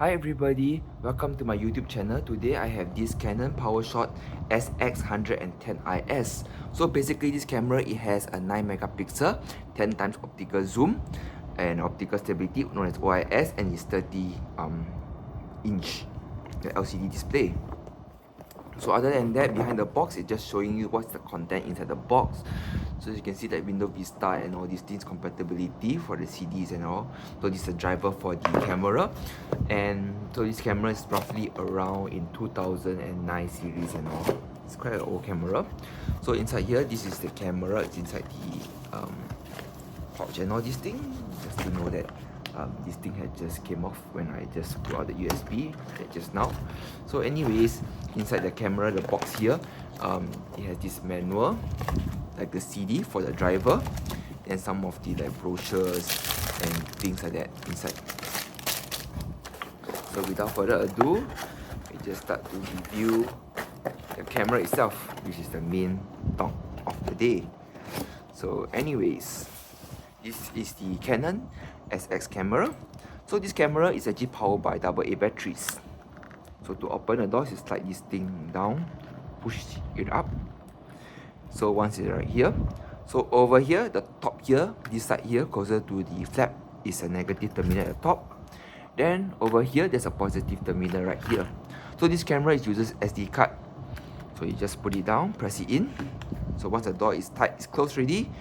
Hi everybody, welcome to my YouTube channel. Today I have this Canon Powershot SX110 So basically this camera, it has a 9 megapixel, 10 times optical zoom and optical stability known as OIS, and it's 30 inch LCD display. So other than that, behind the box, it's just showing you what's the content inside the box. So you can see that Windows Vista and all these things, compatibility for the CDs and all. So this is a driver for the camera, and so this camera is roughly around in 2009 series and all. It's quite an old camera. So inside here, this is the camera. It's inside the pouch and all these things. Just to know that this thing had just came off when I just pulled out the USB just now. So anyways, inside the camera, the box here, it has this manual, like the CD for the driver, and some of the like brochures and things like that inside. So without further ado, we just start to review the camera itself, which is the main talk of the day. So anyways, this is the Canon SX camera. So this camera is actually powered by AA batteries. So to open the doors, you slide this thing down, push it up. So once it's right here, so over here, the top here, this side here, closer to the flap, is a negative terminal at the top. Then over here, there's a positive terminal right here. So this camera uses SD card. So you just put it down, press it in. So once the door is tight, it's closed already.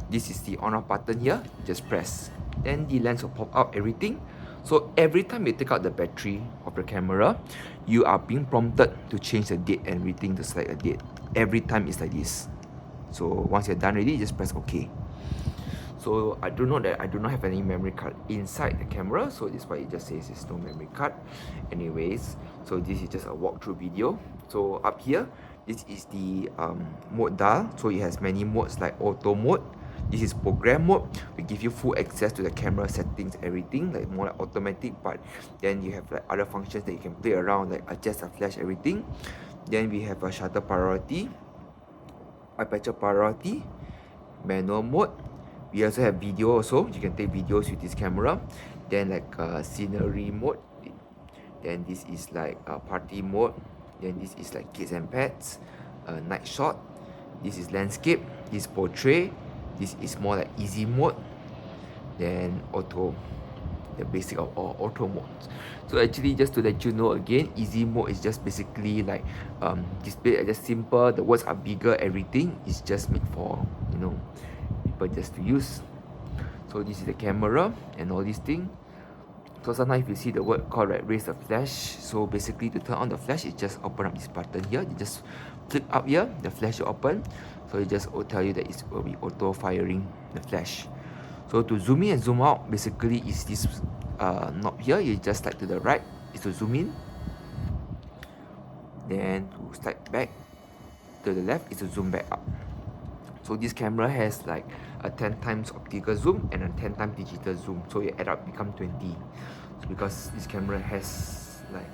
This is the on off button here, just press. Then the lens will pop out, everything. So every time you take out the battery of the camera, you are being prompted to change the date and everything to select a date. Every time it's like this. So once you're done already, just press OK. So I do know that I do not have any memory card inside the camera, so this is why it just says there's no memory card. Anyways, so this is just a walkthrough video. So up here, this is the mode dial. So it has many modes like auto mode. This is program mode. We give you full access to the camera settings, everything, like more like automatic, but then you have like other functions that you can play around, like adjust the flash, everything. Then we have a shutter priority, aperture priority, manual mode. We also have video also. You can take videos with this camera. Then like scenery mode. Then this is like party mode. Then this is like kids and pets, night shot. This is landscape. This is portrait. This is more like easy mode. Then auto, the basic of all auto modes. So actually, just to let you know again, easy mode is just basically like display just simple. The words are bigger. Everything is just made for people just to use. So this is the camera and all these things. So sometimes if you see the word called like raise the flash, so basically to turn on the flash, it just open up this button here. You just flip up here, the flash will open. So it just will tell you that it will be auto firing the flash. So to zoom in and zoom out, basically is this knob here. You just slide to the right is to zoom in. Then to slide back to the left is to zoom back up. So this camera has like a 10 times optical zoom and a 10 times digital zoom. So it add up become 20. So because this camera has like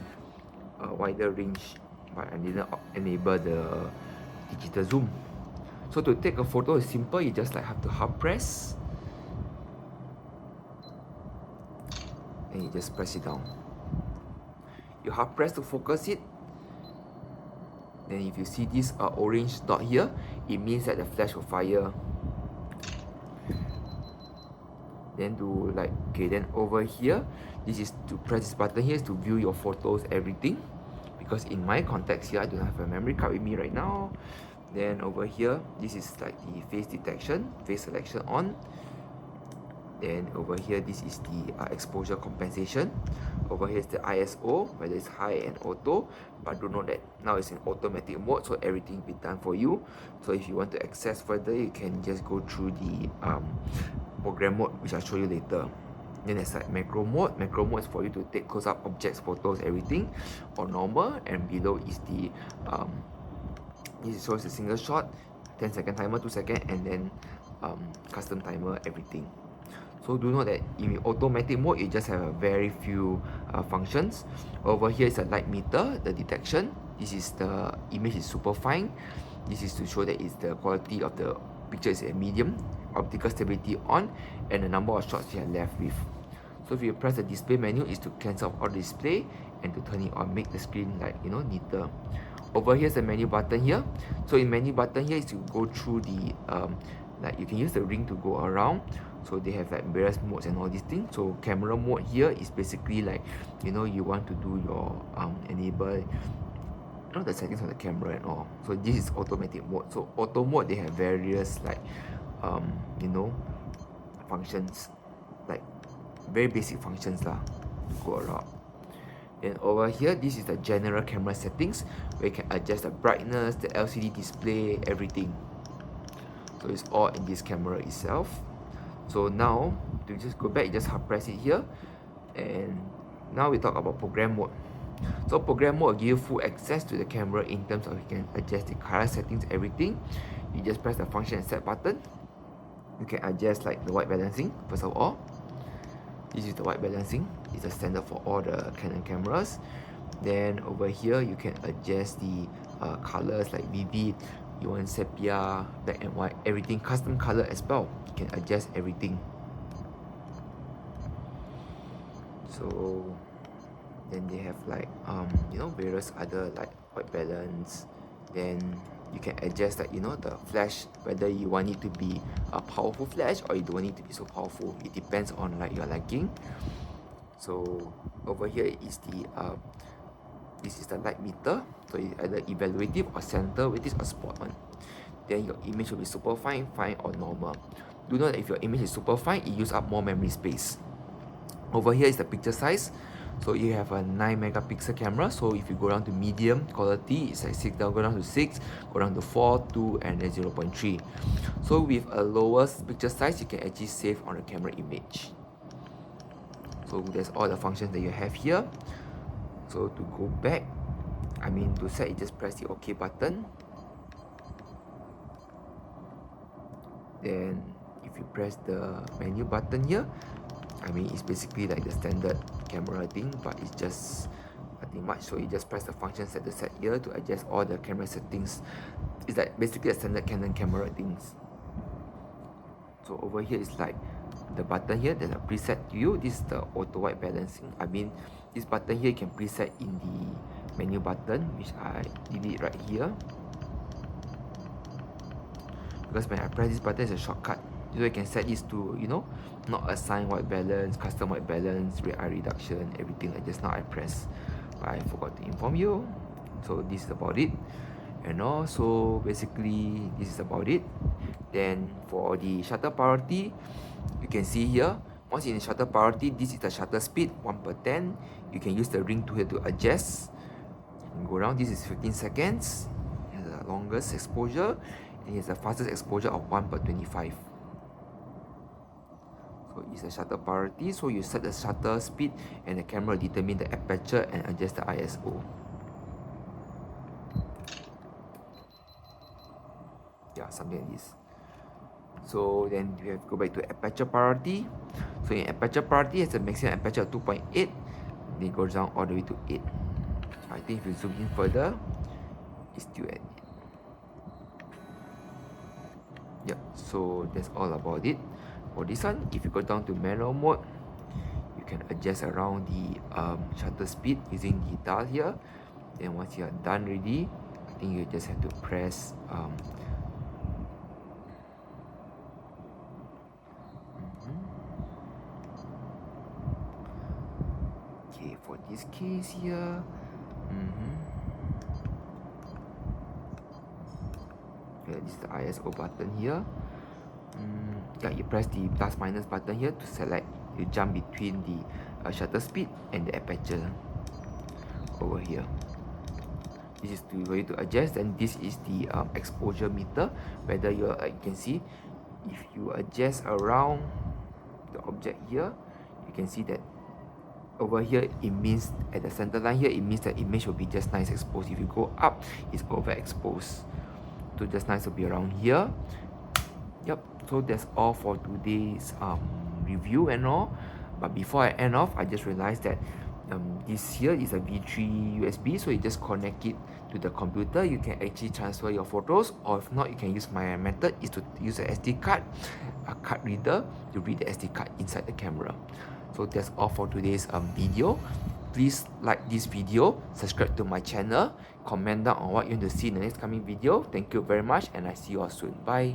a wider range, but I didn't enable the digital zoom. So to take a photo is simple. You just like have to hard press, and you just press it down. You hard press to focus it. Then if you see this orange dot here, it means that the flash will fire. Then to like, okay, then over here, this is to press this button here is to view your photos, everything. Because in my context here, I don't have a memory card with me right now. Then over here, this is like the face detection, face selection on. Then over here, this is the exposure compensation. Over here is the ISO, whether it's high and auto. But do note that now it's in automatic mode, so everything will be done for you. So if you want to access further, you can just go through the program mode, which I'll show you later. Then there's like macro mode. Macro mode is for you to take close-up objects, photos, everything, or normal. And below is the this shows a single shot, 10-second timer, 2 seconds, and then custom timer, everything. So do know that in automatic mode, you just have a very few functions. Over here is a light meter, the detection. This is the image is super fine. This is to show that it's the quality of the picture is a medium, optical stability on, and the number of shots you are left with. So if you press the display menu, is to cancel all the display and to turn it on, make the screen like, you know, neater. Over here's the menu button here. So in menu button here is to go through the like you can use the ring to go around. So they have like various modes and all these things. So camera mode here is basically like, you know, you want to do your enable, you know, the settings of the camera and all. So this is automatic mode. So auto mode, they have various like you know, functions, like very basic functions lah to go around. Then over here, this is the general camera settings where you can adjust the brightness, the LCD display, everything. So it's all in this camera itself. So now to just go back, you just hard press it here, and now we talk about program mode. So program mode will give you full access to the camera in terms of you can adjust the color settings, everything. You just press the function and set button. You can adjust like the white balancing first of all. This is the white balancing. It's a standard for all the Canon cameras. Then over here you can adjust the colors like vivid, you want sepia, black and white, everything, custom color as well. You can adjust everything. So then they have like you know, various other like white balance. Then you can adjust like, you know, the flash, whether you want it to be a powerful flash or you don't want it to be so powerful. It depends on like your liking. So over here is the this is the light meter. So it's either evaluative or center, which is a spot one. Then your image will be super fine, fine or normal. Do note that if your image is super fine, it uses up more memory space. Over here is the picture size. So you have a 9 megapixel camera. So if you go down to medium quality, it's like 6, go down to 6, go down to 4, 2, and then 0.3. So with a lowest picture size, you can actually save on the camera image. So that's all the functions that you have here. So to go back, I mean to set, you just press the OK button. Then if you press the menu button here, I mean it's basically like the standard camera thing, but it's just nothing much. So you just press the function set to set here to adjust all the camera settings. It's like basically a standard Canon camera things. So over here is like the button here, there's a preset to you. This is the auto white balancing. I mean this button here you can preset in the menu button, which I did it right here. Because when I press this button, it's a shortcut. So you can set this to, you know, not assign white balance, custom white balance, red eye reduction, everything like just now I press. But I forgot to inform you. So this is about it. And also basically this is about it. Then for the shutter priority, you can see here, once in shutter priority, this is the shutter speed 1/10. You can use the ring tool here to adjust. And go around, this is 15 seconds. It has the longest exposure. And it has the fastest exposure of 1/25. So it's a shutter priority. So you set the shutter speed and the camera will determine the aperture and adjust the ISO. Yeah, something like this. So then you have to go back to aperture priority. So in aperture priority, it has a maximum aperture of 2.8. Then it goes down all the way to 8. I think if you zoom in further, it's still at 8. Yep, so that's all about it. For this one, if you go down to manual mode, you can adjust around the shutter speed using the dial here. Then once you are done already, I think you just have to press okay, for this case here, yeah, this is the ISO button here. Yeah, you press the plus minus button here to select. You jump between the shutter speed and the aperture over here. This is for you to adjust, and this is the exposure meter. Whether you can see, if you adjust around the object here, you can see that over here it means at the center line here, it means that image will be just nice exposed. If you go up, it's overexposed. So just nice to be around here. Yep, so that's all for today's review and all. But before I end off, I just realized that this here is a V3 USB, so you just connect it to the computer. You can actually transfer your photos, or if not, you can use my method is to use a SD card, a card reader to read the SD card inside the camera. So that's all for today's video. Please like this video, subscribe to my channel, comment down on what you want to see in the next coming video. Thank you very much, and I see you all soon. Bye.